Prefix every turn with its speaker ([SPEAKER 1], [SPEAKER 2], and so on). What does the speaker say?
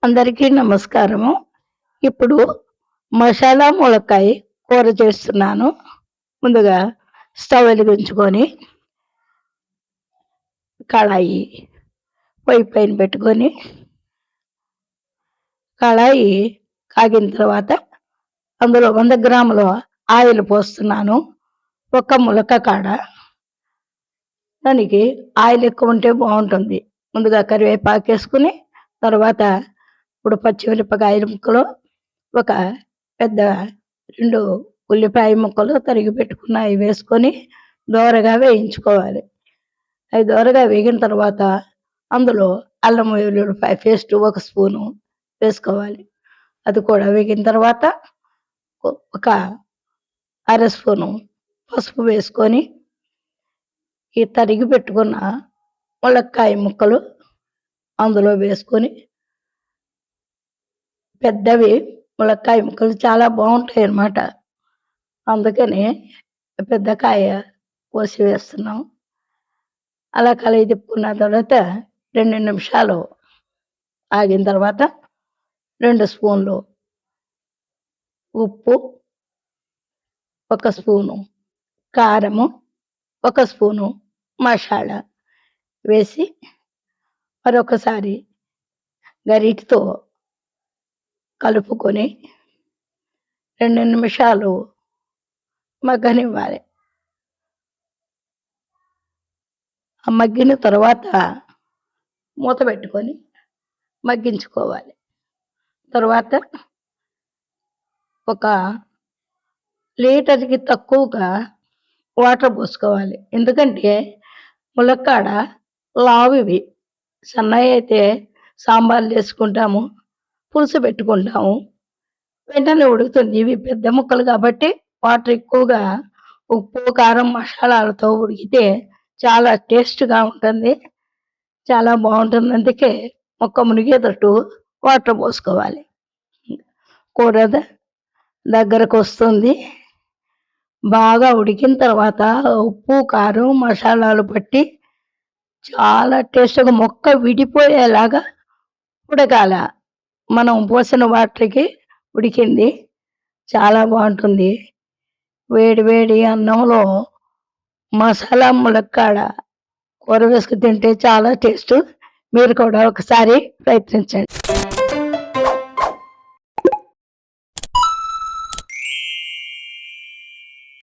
[SPEAKER 1] అందరికీ నమస్కారము. ఇప్పుడు మసాలా ములక్కాయ కూర చేస్తున్నాను. ముందుగా స్టవ్ వెలిగించుకొని, కళాయి పొయ్యి పైన పెట్టుకొని, కళాయి కాగిన తర్వాత అందులో 100 గ్రాముల ఆయిల్ పోస్తున్నాను. ఒక ములక్కాడ దానికి ఆయిల్ ఎక్కువ ఉంటే బాగుంటుంది. ముందుగా కరివేపాకేసుకుని, తర్వాత ఇప్పుడు పచ్చిమిరపకాయల ముక్కలు, ఒక పెద్ద 2 ఉల్లిపాయ ముక్కలు తరిగి పెట్టుకున్నవి వేసుకొని దోరగా వేయించుకోవాలి. అవి దోరగా వేగిన తర్వాత అందులో అల్లం వెల్లుల్లిపాయ పేస్ట్ 1 స్పూను వేసుకోవాలి. అది కూడా వేగిన తర్వాత ఒక అర స్పూను పసుపు వేసుకొని, ఈ తరిగి పెట్టుకున్న ములక్కాయ ముక్కలు అందులో వేసుకొని, పెద్దవి ములక్కాయ ముక్కలు చాలా బాగుంటాయి అన్నమాట. అందుకని పెద్ద కాయ కోసి వేస్తున్నాం. అలా కలయి తిప్పుకున్న తర్వాత 2 నిమిషాలు ఆగిన తర్వాత 2 స్పూన్లు ఉప్పు, 1 స్పూను కారము, 1 స్పూను మసాలా వేసి మరొకసారి గరిటెతో కలుపుకొని 2 నిమిషాలు మగ్గనివ్వాలి. ఆ మగ్గిన తర్వాత మూత పెట్టుకొని మగ్గించుకోవాలి. తర్వాత ఒక లీటర్‌కి తక్కువగా వాటర్ పోసుకోవాలి. ఎందుకంటే ములక్కాడ లావువి. సన్నయి అయితే సాంబార్‌లో వేసుకుంటాము, పులుసు పెట్టుకుంటాము. వెంటనే ఉడుకుతుంది. ఇవి పెద్ద ముక్కలు కాబట్టి వాటర్ ఎక్కువగా ఉప్పు, కారం, మసాలాలతో ఉడికితే చాలా టేస్ట్‌గా ఉంటుంది. చాలా బాగుంటుంది. అందుకే ముక్క మునిగేటట్టు వాటర్ పోసుకోవాలి. కూర దగ్గరకొస్తుంది. బాగా ఉడికిన తర్వాత ఉప్పు, కారం, మసాలాలు పట్టి చాలా టేస్ట్‌గా ముక్క విడిపోయేలాగా ఉడకాల. మనం పోసిన వాటర్‌కి ఉడికింది. చాలా బాగుంటుంది. వేడి వేడి అన్నంలో మసాలా ములక్కాడ కూర వేసుకొని తింటే చాలా టేస్టు. మీరు కూడా ఒకసారి ప్రయత్నించండి.